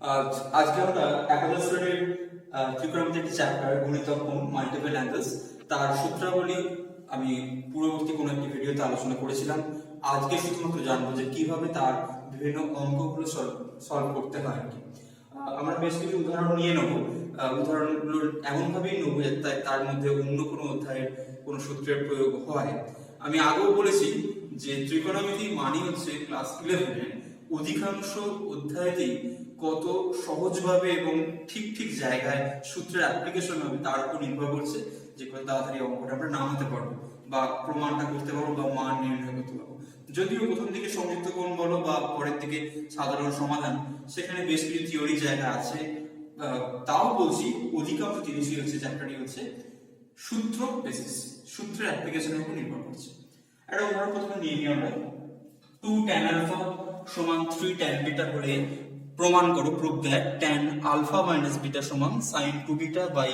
আজকে আমরা একাদশ শ্রেণীর ত্রিকোণমিতির একটি চ্যাপ্টার গুণিতক কোণ মাল্টিপল অ্যাঙ্গেলস তার সূত্রাবলী আমি পূর্ববর্তী কোনো একটি ভিডিওতে আলোচনা করেছিলাম। আজকে শুধুমাত্র জানবো যে কিভাবে তার বিভিন্ন অঙ্কগুলো সলভ করতে হয় আর কি। আমরা বেশ কিছু উদাহরণ নিয়ে নেবো। উদাহরণগুলো এমনভাবেই নেবো যাতে তার মধ্যে অন্য কোনো অধ্যায়ের কোনো সূত্রের প্রয়োগ হয়। আমি আগেও বলেছি যে ত্রিকোণমিতি মানে হচ্ছে ক্লাস 11 অধিকাংশ অধ্যায়তেই কত সহজভাবে এবং ঠিক ঠিক জায়গায় সূত্রের অ্যাপ্লিকেশন হবে তার উপর নির্ভর করছে যে কত তাড়াতাড়ি অঙ্কটা আমরা নামাতে পারবো বা প্রমাণটা করতে পারবো বা মান নির্ণয় করতে পারবো। যদিও প্রথম দিকে সংযুক্ত কোণ বলো বা পরের দিকে সাধারণ সমাধান, সেখানে বেশ কিছু থিওরি জায়গা আছে। তাও বলছি অধিকাংশ জিনিসই হচ্ছে চ্যাপ্টারটি হচ্ছে সূত্র বেসিস, সূত্রের অ্যাপ্লিকেশনের উপর নির্ভর করছে। একটা উদাহরণ প্রথমে নিয়ে নিই আমরা। 2 tan alpha সমান 3 tan beta হলে প্রমাণ করো, proof that tan alpha minus beta সমান sin 2 beta by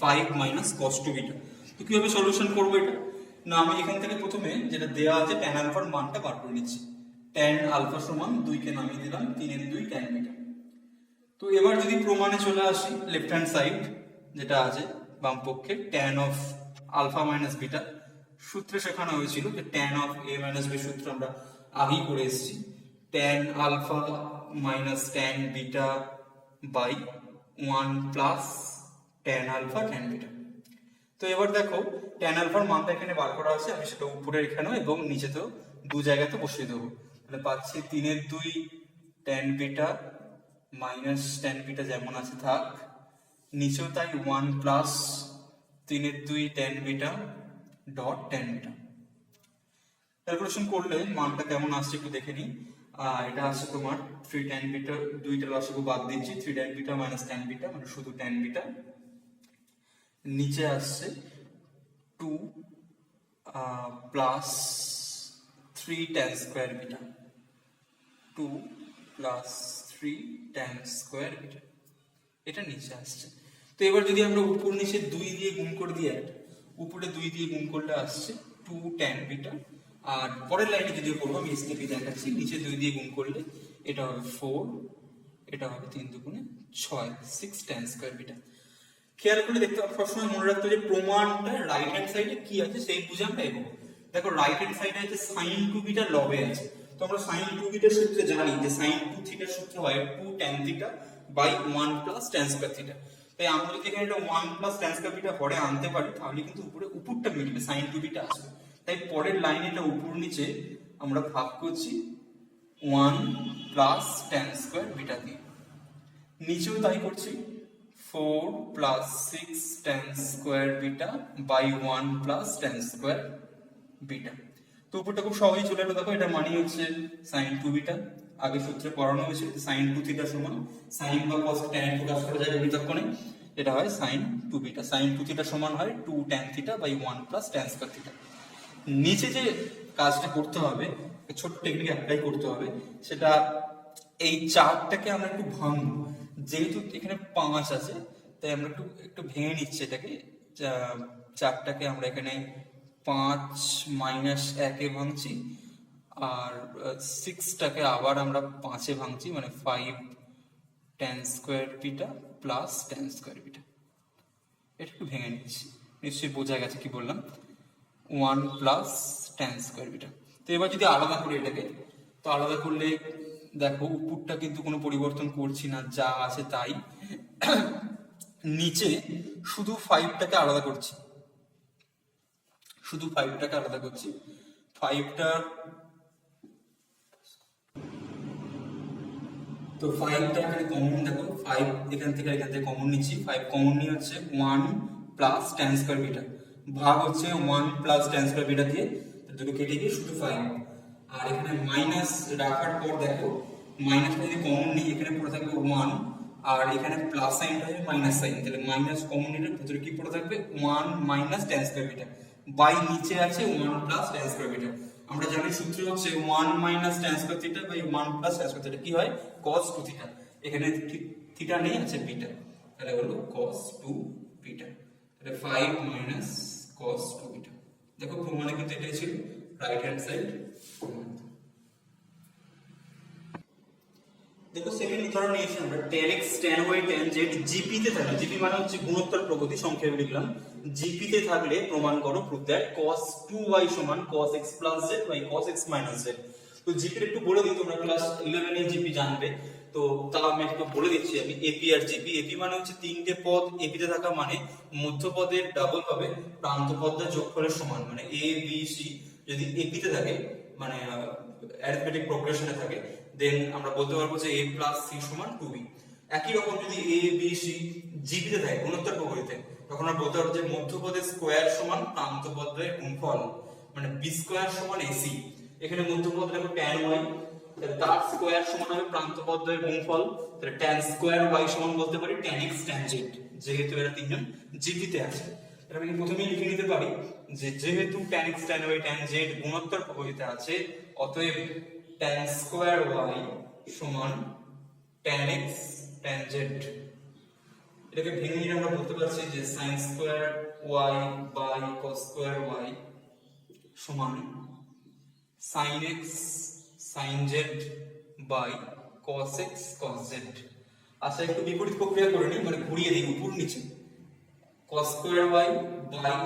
5 minus cos 2 beta। তো কিভাবে সলিউশন করব এটা? না, আমি এখান থেকে প্রথমে যেটা দেওয়া আছে tan alpha এর মানটা বার করে নিচ্ছি। tan alpha সমান 2 কে নামিয়ে দিলাম 3 এর 2 tan beta। তো এবার যদি প্রমাণে চলে আসি, লেফট হ্যান্ড সাইড যেটা আছে বাম পক্ষে tan of alpha minus beta সূত্রে শেখানো হয়েছিল যে tan of a minus b সূত্র আমরা আগেই করে এসেছি। tan alpha minus tan beta by 1 plus tan alpha tan beta। তো এবার দেখো tan alpha এর মানটা এখানে বার করা আছে, আমি সেটা উপরে এখানেও এবং নিচেতেও দু জায়গাতে বসিয়ে দেবো। তাহলে পাচ্ছি 3 এর 2 tan beta minus tan beta যেমন আছে থাক, নিচেও তাই 1 প্লাস 3 এর 2 tan beta dot tan beta। Calculation করলে মানটা কেমন আসছে একটু দেখে নিই। এটা আসছে তোমার 3 tan beta, দুইটা লসাগু বাদ দিচ্ছি, 3 tan beta minus tan beta মানে শুধু tan beta। নিচে আসছে 2 plus 3 tan square beta, 2 plus 3 tan square beta, এটা নিচে আসছে। তো এবার যদি আমরা উপর নিচে 2 দিয়ে গুণ করে দিই, উপরে 2 দিয়ে গুণ করলে আসছে 2 tan beta, আর পরের লাইনে যদি করবো আমি স্টেপে দেখাচ্ছি, নিচে 2 দিয়ে গুণ করলে এটা হবে 4, এটা হবে 3 দুগুণে 6, 6 tan স্কয়ার beta। খেয়াল করে দেখতে হবে, সবসময় মনে রাখতে হবে যে প্রমাণটা রাইট হ্যান্ড সাইডে কি আছে সেই বুঝে আমরা এগোবো। দেখো রাইট হ্যান্ড সাইডে আছে sin 2 beta লবে আছে। তো আমরা sin 2 beta সূত্রে জানি যে sin 2 থিটা সূত্র হয় 2 tan theta by 1 plus tan square theta। তাই আমরা যদি এখানে এটা 1 plus tan square theta হরে আনতে পারি তাহলে কিন্তু উপরে উপরটা মিলবে, sin 2 beta আসবে। তাই পরের লাইনে এটা উপর নিচে আমরা ভাগ করছি 1 plus tan square beta দিয়ে, নিচেও তাই করছি 4 plus 6 tan square beta by 1 plus tan square beta। তো উপরটা খুব সহজেই চলে এলো। দেখো এটা মানে হচ্ছে sin 2 beta, আগে সূত্রে পড়ানো হয়েছে sin 2 theta সমান sin বা cos tan প্রকাশ করা যায় গুণিতক কোণে, এটা হয় sin 2 beta। sin 2 theta সমান হয় 2 tan theta by 1 plus tan square theta। নিচে যে কাজটা করতে হবে, ছোট টেকনিক অ্যাপ্লাই করতে হবে, সেটা এই চারটাকে আমরা একটু ভাঙবো। যেহেতু এখানে 5 আছে তাই আমরা একটু একটু ভেঙে নিচ্ছি এটাকে। চারটাকে আমরা এখানে 5 মাইনাস 1 এ ভাঙছি, আর 6টাকে আবার আমরা 5 এ ভাঙছি, মানে 5 tan square beta plus tan square beta. এটা একটু ভেঙে নিচ্ছি, নিশ্চয়ই বোঝা গেছে কি বললাম। 1 প্লাস tan স্কয়ার বিটা। তো এবার যদি আলাদা করি এটাকে, তো আলাদা করলে দেখো উপরটা কিন্তু কোনো পরিবর্তন করছি না, যা আছে তাই। নিচে শুধু 5টাকে আলাদা করছি, শুধু 5টাকে আলাদা করছি। 5টা, তো 5টা এখানে কমন, দেখো 5 এখান থেকে কমন নিচ্ছি, 5 কমন নিয়ে হচ্ছে 1 প্লাস tan স্কয়ার বিটা, ভাগ হচ্ছে 1 প্লাস tan স্কয়ার বিটা দিয়ে, দুটো কেটে গিয়ে শুধু 5। আর এখানে মাইনাস রাখার পর দেখো মাইনাসটা যদি কমন নিই এখানে পড়ে থাকবে 1, আর এখানে প্লাস সাইনটা হবে মাইনাস সাইন, তাহলে মাইনাস কমন নিলে ভিতরে কি পড়ে থাকবে 1 minus tan square beta by নিচে আছে 1 প্লাস tan স্কয়ার বিটা। আমরা জানি সূত্র হচ্ছে 1 minus tan square theta by 1 plus tan square theta, কি হয় cos 2 থিটা। এখানে থিটা নেই, আছে বিটা, তাহলে হলো cos 2 বিটা। তাহলে 5 মাইনাস cos 2 বিটা। দেখো প্রমাণে কিন্তু এটাই ছিল রাইট হ্যান্ড সাইড। দেখো সেকেন্ড উদাহরণ নিয়েছি আমরা tan x tan y tan z GP তে থাকলে, জিপি মানে হচ্ছে গুণোত্তর প্রগতি, সংক্ষেপে লিখলাম, জিপি তে থাকলে প্রমাণ করো প্রুফ দ্যাট cos 2y সমান cos x plus z by cos x minus z। তো জিপি একটু বলে দিই, তোমরা ক্লাস 11 এর জিপি জানবে, তো তা আমি একটু বলে দিচ্ছি। আমি এপি আর জিপি, এপি মানে হচ্ছে তিনটে পদ এপি তে থাকা মানে মধ্যপদের ডাবল হবে প্রান্ত পদের যোগফলের সমান, মানে এ বি সি যদি এপি তে থাকে মানে অ্যারিথমেটিক প্রোগ্রেশনে থাকে, দেন আমরা বলতে পারবো যে a প্লাস সি সমান 2b। একই রকম যদি a b c জিবি তে থাকে গুণোত্তর প্রকৃতিতে, তখন আমরা বলতে পারবো যে মধ্যপদের স্কয়ার সমান প্রান্তপদের গুণফল, মানে b স্কয়ার সমান ac। এখানে মধ্যপদ দেখো tan y, তার স্কয়ার সমান হবে প্রান্তপদের গুণফল, তাহলে tan স্কয়ার y সমান বলতে পারি tan x tan z, যেহেতু এরা তিনজন জিবি তে আছে। আমি প্রথমেই লিখে নিতে পারি যে যেহেতু tan x tan y tan z গুণোত্তর প্রকৃতিতে আছে, অতএব tan স্কয়ার y সমান tan x tan z। এটাকে ভেঙে নিয়ে আমরা বলতে পারছি যে sin square y by cos square y সমান sin x sin z by cos x cos z। আচ্ছা একটু বিপরীত প্রক্রিয়া করে নিই, মানে ঘুরিয়ে দিই উপর নিচে, cos square y by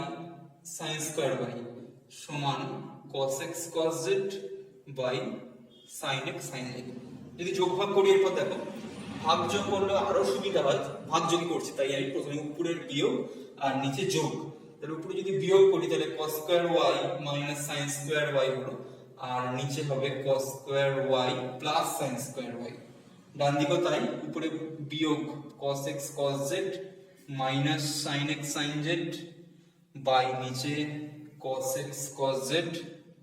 sin square y সমান cos x cos z by sin x sin z। যদি যোগভাগ করি এরপর দেখো ভাগযোগ করলে আরো সুবিধা হয়, ভাগযোগই করছি তাই আমি প্রথমে উপরের বিয়োগ আর নিচে যোগ। তাহলে উপরে যদি বিয়োগ করি তাহলে cos square y minus sin square y হলো, আর নিচে হবে cos square y plus sin square y। ডান দিকেও তাই, উপরে বিয়োগ cos x cos z minus sin x sin z by নিচে cos x cos z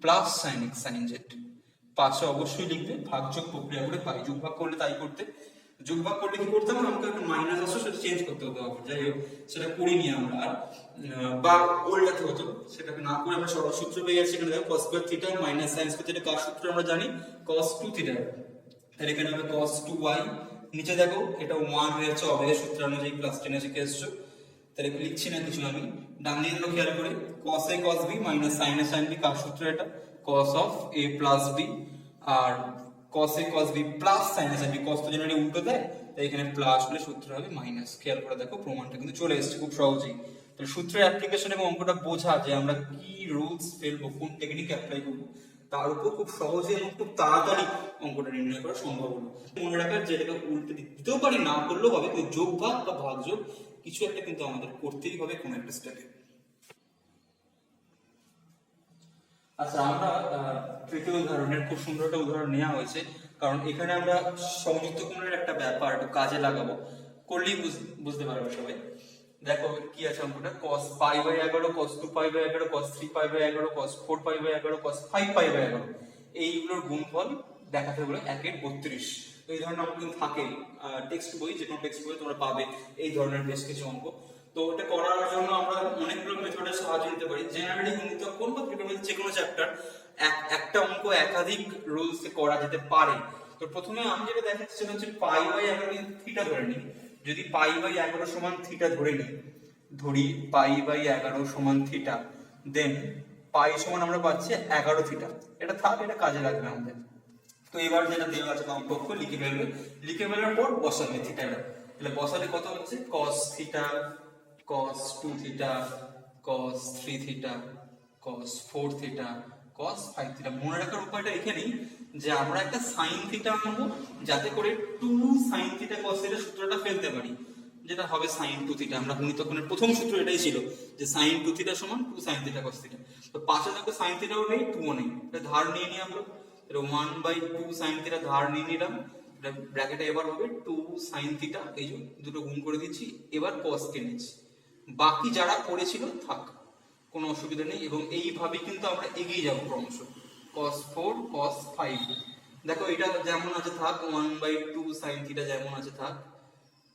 plus sin x sin z। পাশে অবশ্যই লিখবে ভাগযোগ প্রক্রিয়া করে পাই, যোগভাগ করলে তাই করতে, যোগভাগ করলে কি করতে হবে আমাকে একটা মাইনাস আসে সেটা চেঞ্জ করতে হতো, যাই হোক সেটা করিনি আমরা, আর বা উল্টাতে হতো, সেটাকে না করে আমরা সরল সূত্র পেয়ে গেছি। এখানে দেখো cos square theta minus sin square theta কার সূত্র আমরা জানি, cos 2 থিটা, তাহলে এখানে হবে cos 2y, নিচে দেখো এটা 1 হয়েছে অবেদের সূত্র অনুযায়ী ক্লাস 10 এ শিখে এসেছো, তাহলে লিখছি না কিছু আমি, ডান দিকে দেখো খেয়াল করে cos a cos b minus sin a sin b কার সূত্র, এটা cos of a plus b, আর cos a cos b plus sin a sin b, cos তো জেনারেলি উল্টো দেয় তাই এখানে প্লাস হলে সূত্র হবে মাইনাস। খেয়াল করে দেখো প্রমাণটা কিন্তু চলে এসেছে খুব সহজেই। তো সূত্রের অ্যাপ্লিকেশন এবং অঙ্কটা বোঝা যে আমরা কি রুলস ফেলবো, কোন টেকনিক অ্যাপ্লাই করবো, তার উপর খুব সহজে এবং খুব তাড়াতাড়ি অঙ্কটা নির্ণয় করা সম্ভব হলো। মনে রাখার যে এটাকে উল্টে দিতেও পারি, না করলেও হবে, কিন্তু যোগ ভাগ বা ভাগযোগ কিছু একটা কিন্তু আমাদের করতেই হবে কোন একটা স্টেপে। আচ্ছা আমরা তৃতীয় উদাহরণের খুব সুন্দর একটা উদাহরণ নেওয়া হয়েছে, কারণ এখানে আমরা সংযুক্ত কোণের একটা ব্যাপার একটু কাজে লাগাবো, করলেই বুঝতে পারবে সবাই। দেখো কি আছে অঙ্কটা, cos pi by 11 cos 2 pi by 11 cos 3 pi by 11 cos 4 pi by 11 cos 5 pi by 11, এইগুলোর গুণফল দেখাতে হলো 1 এর 32। এই ধরনের অঙ্ক কিন্তু থাকে টেক্সট বই, যে কোনো টেক্সট বই তোমরা পাবে এই ধরনের বেশ কিছু অঙ্ক। তো এটা করার জন্য আমরা অনেকগুলো মেথডের সাহায্য নিতে পারি, জেনারেলি গুণিতক কোণ বা ত্রিকোণমিতির যে কোনো চ্যাপ্টার একটা অঙ্ক একাধিক রুলস করা যেতে পারে। তো প্রথমে আমি যেটা দেখাচ্ছি সেটা হচ্ছে পাই বাই 11 থিটা ধরে নিই, যদি পাই বাই 11 সমান থিটা ধরে নিই, ধরি পাই বাই 11 সমান থিটা, দেন পাই সমান আমরা পাচ্ছি 11 থিটা, এটা থাক, এটা কাজে লাগবে আমাদের। তো এবার যেটা দেওয়া আছে কমপক্ষ লিখে ফেলবে, লিখে ফেলার পর বসাবে থিটাটা, তাহলে বসালে কত হচ্ছে cos theta cos 2 theta cos 3 theta cos 4 theta cos 5 theta. মনে রাখার উপায়টা এখানেই যে আমরা একটা sin থিটা আনবো যাতে করে 2 sin থিটা cos থিটা সূত্রটা ফেলতে পারি, যেটা হবে sin 2 থিটা। আমরা গুণিতক কোণের প্রথম সূত্র এটাই ছিল যে sin 2 থিটা সমান 2 sin থিটা cos থিটা। তো পাশে দেখো sin থিটাও নেই 2 ও নেই, এটা ধার নিয়ে নিই আমরা, তাহলে 1/2 sin থিটা ধার নিয়ে নিলাম, এটা ব্র্যাকেটে এবার হবে 2 sin থিটা, এই যে দুটো গুণ করে দিচ্ছি, এবার cos কে নিচ্ছি, বাকি যারা পড়েছিল থাক, কোনো অসুবিধা নেই। এবং এইভাবে কিন্তু আমরা এগিয়ে যাব ক্রমশ, cos 4 cos 5, দেখো এটা যেমন আছে থাক, 1/2 sin থিটা যেমন আছে থাক,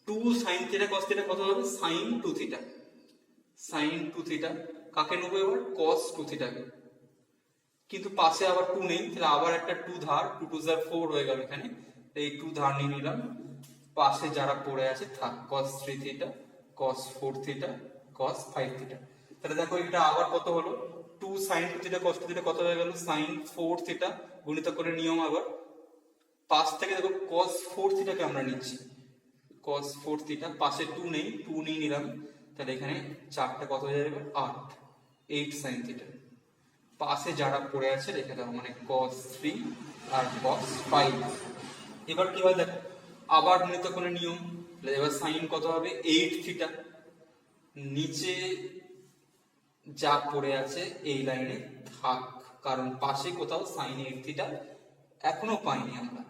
2 sin থিটা cos থিটা কত হবে sin 2 থিটা, sin 2 থিটা কাকে নেবো এবার cos 2 থিটাকে, কিন্তু পাশে আবার 2 নেই, তাহলে আবার একটা 2 ধার, 2 2 4 হয়ে গেল এখানে, এই 2 ধার নিয়ে নিলাম, পাশে যারা পড়ে আছে থাক, cos 3 theta cos 4 theta cos 5 theta. তাহলে দেখো এটা আবার কত হলো 2 sin 2 থিটা cos 2 থিটা কত হয়ে গেল sin 4 থিটা, গুণিত করে নিয়ম আবার পাশ থেকে দেখো cos 4 থিটাকে আমরা নিচ্ছি, cos 4 থিটা, পাশে 2 নেই, 2 নিয়ে নিলাম, তাহলে এখানে 4টা কত হয়ে যাবে 8, 8 sin থিটা। পাশে যারা পড়ে আছে রেখে দাও, মানে cos 3 আর cos 5। এবার কি হয় দেখো, আবার গুণিত করে নিয়ম, এবার sin কত হবে 8 থিটা, নিচে যা পড়ে আছে এই লাইনে থাক, কারণ পাশে কোথাও sin 8 থিটা এখনো পাইনি আমরা।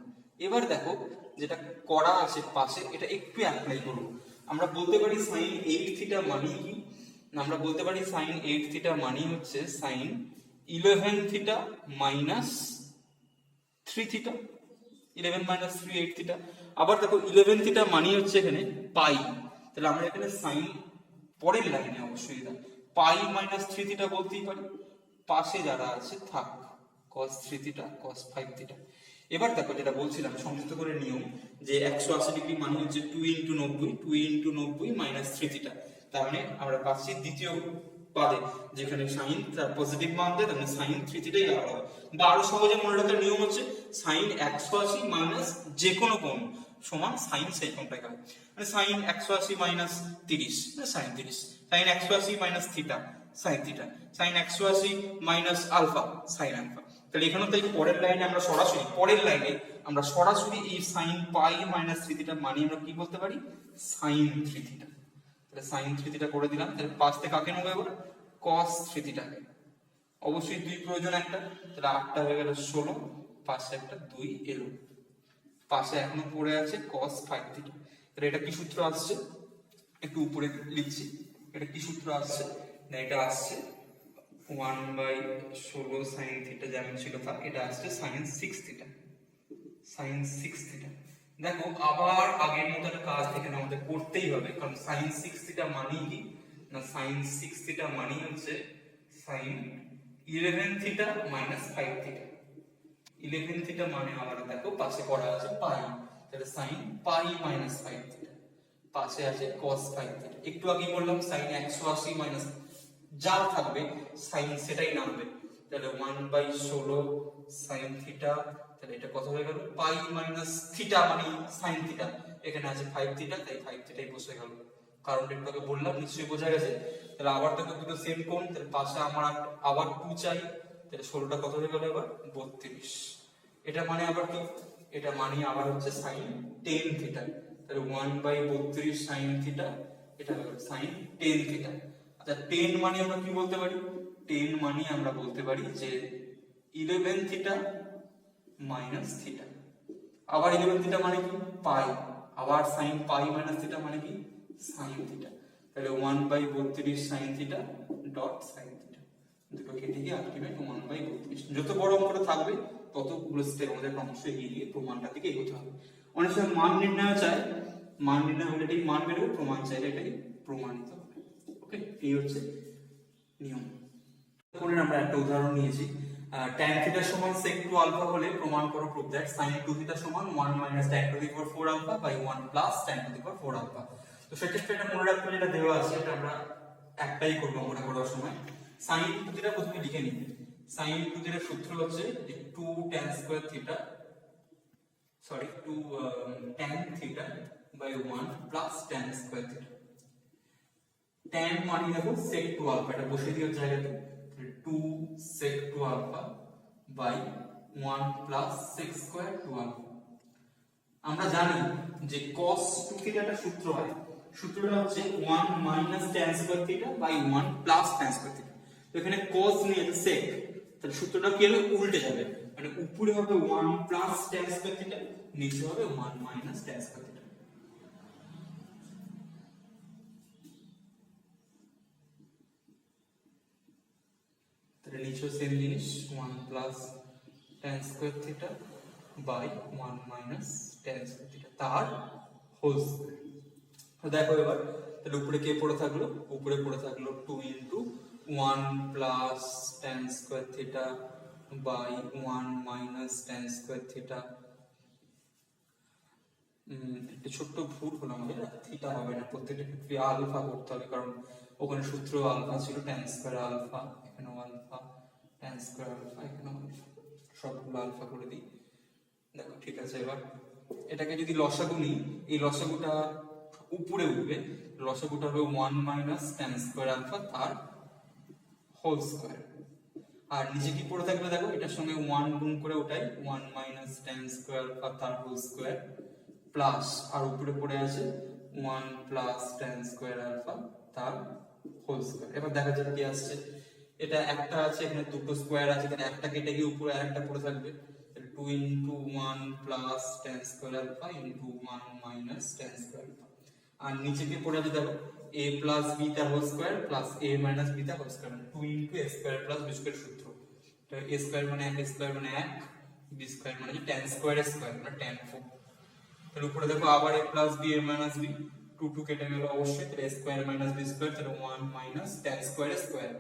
এবার দেখো যেটা করা আছে পাশে, এটা একটু অ্যাপ্লাই করব। আমরা বলতে পারি sin 8 থিটা মানে কি, আমরা বলতে পারি sin 8 থিটা মানে হচ্ছে sin 11 theta minus 3 theta, 11 minus 3 8 theta. আবার দেখো 11 থিটা মানে হচ্ছে এখানে পাই, তাহলে আমরা এখানে sin পরের লাইনে অবশ্যই এটা পাই মাইনাস 3 থিটা বলতেই পারি, পাশে যারা আছে থাক cos 3 থিটা cos 5 থিটা। এবার দেখো যেটা বলছিলাম সংযুক্ত করে নিয়ম, যে 180 ডিগ্রি মানে হচ্ছে 2 ইনটু 90, 2 ইনটু 90 মাইনাস 3 থিটা। তার মানে আমরা পাচ্ছি দ্বিতীয় পাদে যেখানে sin তার পজিটিভ মান দেয়, তার মানে sin 3 থিটাই আলাদা হবে। বা আরো সহজে মনে রাখার নিয়ম হচ্ছে sin 180 মাইনাস যে কোনো কোণ সমান sin সেই কোণটাকে হবে, মানে sin 180 মাইনাস 30 মানে sin 30, sin 180 minus theta sin theta, sin 180 minus alpha sin alpha. তাহলে এখানেও তাই পরের লাইনে আমরা সরাসরি এই sin পাই মাইনাস 3 থিটা মানে আমরা কি বলতে পারি sin 3 থিটা। তাহলে sin 3 থিটা করে দিলাম, তাহলে পাশ থেকে কাকে নেবো এবার cos 3 থিটাকে, অবশ্যই 2 প্রয়োজন একটা, তাহলে 8টা হয়ে গেল 16, পাশে একটা 2 এলো, পাশে এখনো পড়ে আছে cos 5 থিটা। তাহলে এটা কি সূত্র আসছে, একটু উপরে লিখছি, এটা কি সূত্র আসছে না, এটা আসছে 1/16 sin থিটা যেমন ছিল তা, এটা আসছে sin 6 থিটা, sin 6 থিটা। দেখো আবার আগের মতো একটা কাজ এখানে আমাদের করতেই হবে, কারণ sin 6 থিটা মানে কি না, sin 6 থিটা মানে হচ্ছে sin 11 theta minus 5 theta. 11 theta মানে আবার দেখো পাশে করা আছে পাই, তাহলে sin পাই মাইনাস 5 থিটা, পাশে আছে cos 5 থিটা। একটু আগে বললাম sin 180 মাইনাস যা থাকবে sin সেটাই নামবে, তাহলে 1/16 sin থিটা, তাহলে এটা কত হয়ে গেল পাই মাইনাস থিটা মানে sin থিটা, এখানে আছে 5 থিটা, তাই 5 থিটাই বসে গেল, কারণ একটু আগে বললাম নিশ্চয়ই বোঝা গেছে। তাহলে আবার দেখো দুটো সেম কোণ, তাহলে পাশে আমার আবার 2 চাই, তাহলে 16টা কত হয়ে গেল এবার 32। এটা মানে আবার কি, এটা মানে আবার হচ্ছে sin 10 থিটা, তাহলে 1/32 sin থিটা, এটা হলো sin 10 থিটা। আচ্ছা 10 মানে আমরা কি বলতে পারি, 10 মানে আমরা বলতে পারি যে 11 থিটা মাইনাস থিটা। আবার 11 থিটা মানে কি পাই, আবার sin পাই মাইনাস থিটা মানে কি sin থিটা, তাহলে 1/32 sin theta dot sin theta, দুটো কেটে গিয়ে আলটিমেট 1/32। যত বড় অঙ্কটা থাকবে ততগুলো স্টেপ আমাদের ক্রমশ এগিয়ে গিয়ে প্রমাণটা দিকে এগোতে হবে। অনেক সময় মান নির্ণয় চাই, মান নির্ণয় হলে এটাই মান বেরোবে, প্রমাণ চাইলে এটাই প্রমাণিত হবে। ওকে, এই হচ্ছে নিয়ম। এখন আমরা একটা উদাহরণ নিয়েছি, tan থিটা সমান sec 2 আলফা হলে প্রমাণ করো prove that sin 2 থিটা সমান 1 minus tan to the power 4 alpha by 1 plus tan to the power 4 alpha. তো সেক্ষেত্রে এটা মনে রাখতে যেটা দেওয়া আছে এটা আমরা একটাই করব মনে করার সময়। sin 2 থিটা প্রথমে লিখে নিই, sin 2 থিটার সূত্র হচ্ছে 2 tan square theta, sorry 2 tan theta by 1 plus tan square theta. tan মানে দেখো sec 2 আলফা, এটা বসিয়ে দিও জায়গাতে, 2 sec 2 alpha by 1 plus sec square 2 alpha. আমরা জানি যে cos 2 থিটা একটা সূত্র হয়, সূত্রটা হচ্ছে 1 minus tan square theta by 1 plus tan square theta. তো এখানে cos নিয়ে আছে sec, তাহলে সূত্রটা কি হবে উল্টে যাবে, মানে উপরে হবে 1 plus tan স্কয়ার থিটা, নিচে হবে 1 minus tan স্কয়ার থিটা। তাহলে নিচে সেম জিনিস 1 plus tan square theta by 1 minus tan square theta তার হোল স্কয়ার। তো দেখো এবার তাহলে উপরে কে পড়ে থাকলো, উপরে পড়ে থাকলো 2 into 1 plus tan square theta by 1 minus tan square theta. একটা ছোট্ট ভুল হলো আমাদের, থিটা হবে না, প্রত্যেকটা ক্ষেত্রে আলফা করতে হবে, কারণ ওখানে সূত্র আলফা ছিল, tan স্কয়ার আলফা, এখানেও আলফা, tan স্কয়ার আলফা, এখানেও আলফা, সবগুলো আলফা করে দিই। দেখো ঠিক আছে। এবার এটাকে যদি লসাগু নিই, এই লসাগুটা উপরে উঠবে, লসাগুটা হবে 1 মাইনাস tan স্কয়ার আলফা তার হোল স্কয়ার। আর নিচে কি পড়ে থাকবে দেখো, এটার সঙ্গে 1 গুণ করে ওটাই 1 মাইনাস tan স্কয়ার আলফা তার হোল স্কয়ার প্লাস, আর উপরে পড়ে আছে 1 প্লাস tan স্কয়ার আলফা তার হোল স্কয়ার। এবার দেখা যাক কি আসছে। এটা একটা আছে, এখানে দুটো স্কয়ার আছে, তাহলে একটা কেটে গিয়ে উপরে আরেকটা পড়ে থাকবে, 2 into 1 plus tan square alpha into 1 minus tan square alpha। আর নিচে কি পড়ে আছে দেখো, a plus b তার whole square plus a minus b তার whole square, 2 into a square plus b square সূত্র। তো a square মানে 1, a square মানে 1, b square মানে tan square square মানে tan 4। তার উপরে দেখো আবার a plus b a minus b, 2 কেটে গেল অবশ্যই, তাহলে a square minus b square, তাহলে 1 minus tan square square।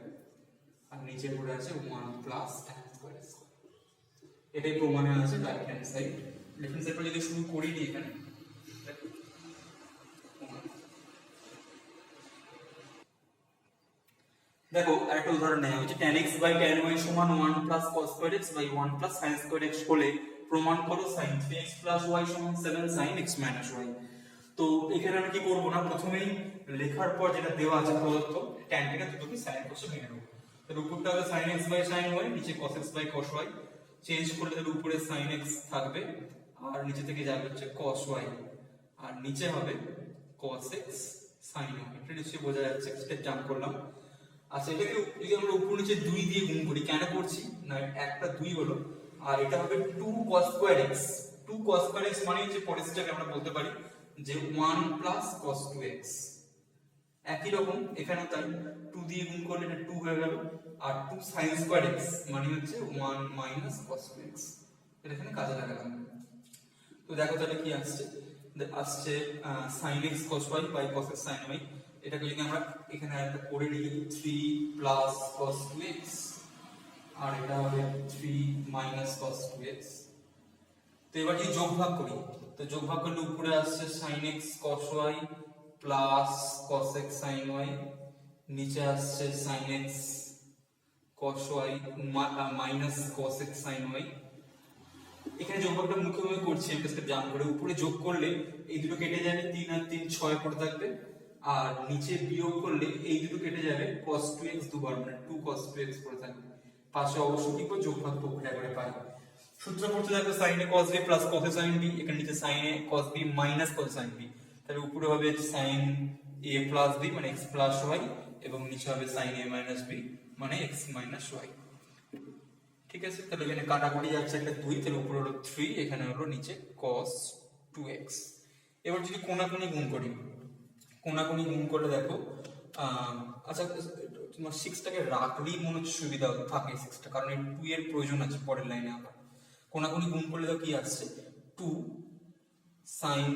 আর নিচে পড়ে আছে 1 plus tan square square। এটাই প্রমাণে আছে right hand side. Left hand side যদি শুরু করি নি এখানে, দেখো আরেকটা উদাহরণ নেওয়া হয়েছে, tan x by tan y সমান 1 plus cos square x by 1 plus sin square x হলে প্রমাণ করো sin 3x plus y সমান 7 sin x minus y। তো এখানে আমি কি করব না, প্রথমেই লেখার পর যেটা দেওয়া আছে প্রদত্ত tan থেকে দুটোকে sin cos এ ভেঙে দেব। তার উপরটা হবে sin x by sin y, নিচে cos x by cos y। Change করলে তার উপরে sin x থাকবে আর নিচে থেকে যাবে হচ্ছে cos y, আর নিচে হবে cos x sin y। এটা নিশ্চয়ই বোঝা যাচ্ছে, স্টেপ জাম্প করলাম। আচ্ছা এটাকে যদি আমরা উপর নিচে 2 দিয়ে গুণ করি, কেন করছি না, একটা 2 হলো আর এটা হবে 2 cos square x। 2 cos square x মানে হচ্ছে পরের স্টেপে আমরা বলতে পারি যে 1 plus cos 2x। একই রকম এখানে তাই 2 দিয়ে গুণ করলে এটা 2 হয়ে গেল, আর 2 sin square x মানে হচ্ছে 1 minus cos 2x। এটা এখানে কাজে লাগালাম। তো দেখো তাহলে কি আসছে, আসছে sin x cos y by cos x sin y। এটাকে যদি আমরা এখানে একটা করে নিই 3 plus cos 2x, আর এটা হবে 3 minus cos 2x। তো এবার যদি যোগ ভাগ করি, তো যোগ ভাগ করলে উপরে আসছে sin x cos y plus cos x sin y, নিচে আসছে sin x cos y minus cos x sin y। এখানে যোগভাগটা মুখে মুখে করছি, একটা স্টেপ জাম্প করে। উপরে যোগ করলে এই দুটো কেটে যাবে, 3 আর 3 6 পড়ে থাকবে, আর নিচে বিয়োগ করলে এই দুটো কেটে যাবে, cos 2x দুবার মানে 2 cos 2x পড়ে থাকবে। পাশে অবশ্যই কি করে যোগভাগ প্রক্রিয়া করে পাই। সূত্র পড়তে থাকবে sin a cos b plus cos a sin b, এখানে নিচে sin a cos b minus cos sin b, তাহলে উপরে হবে sin a প্লাস b মানে x প্লাস y, এবং নিচে হবে sin a মাইনাস b মানে x মাইনাস y। ঠিক আছে, তাহলে এখানে কাটাকুটি যাচ্ছে, একটা 2, তাহলে উপরে হলো 3, এখানে হলো নিচে cos 2x। এবার যদি কোণাকুণি গুণ করি, কোণাকুণি গুণ করলে দেখো আচ্ছা তোমার 6টাকে রাখলেই মনে হচ্ছে সুবিধা থাকে 6টা, কারণ এই 2 এর প্রয়োজন আছে পরের লাইনে। আবার কোণাকুণি গুণ করলে দেখো কি আসছে, 2 sin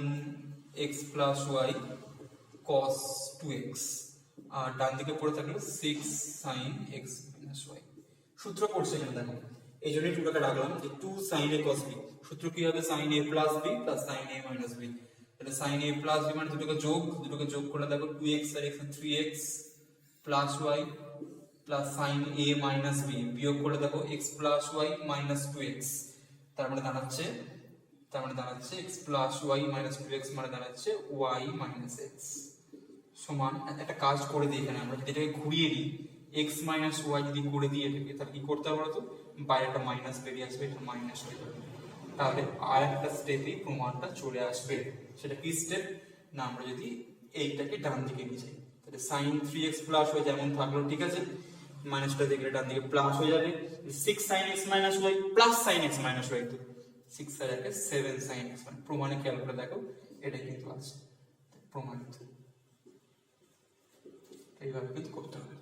x plus y cos 2x, আর ডান দিকে পড়ে থাকলো 6 sin x minus y। সূত্র পড়ছে এখানে দেখো, এই জন্যই 2টাকে রাখলাম যে 2 sin a cos b। সূত্র কি হবে, sin a plus b plus sin a minus b। তাহলে sin a plus b মানে দুটোকে যোগ করলে দেখো 2x R x 3x plus y plus sin a minus b, বিয়োগ করলে দেখো x plus y minus 2x, তার মানে দাঁড়াচ্ছে x plus y minus 2x মানে দাঁড়াচ্ছে y minus x সমান। একটা কাজ করে দিই, এখানে আমরা যদি এটাকে ঘুরিয়ে দিই, x minus y যদি করে দিই এটাকে, তাহলে কি করতে হবে বলতো, বাইরে একটা মাইনাস বেরিয়ে আসবে, এটা মাইনাস হয়ে যাবে, তাহলে আর একটা স্টেপেই প্রমাণটা চলে আসবে। সেটা কি স্টেপ না, আমরা যদি এইটাকে ডান দিকে নিয়ে যাই, তাহলে sin 3x প্লাস হয়ে যেমন থাকলো, ঠিক আছে, মাইনাসটা দেখলে ডান দিকে প্লাস হয়ে যাবে, 6 sin x minus y plus sin x minus y, তো 6 আর 1 7 sin x। প্রমাণে খেয়াল করে দেখো এটাই কিন্তু আছে প্রমাণিত, এইভাবে কিন্তু করতে হবে।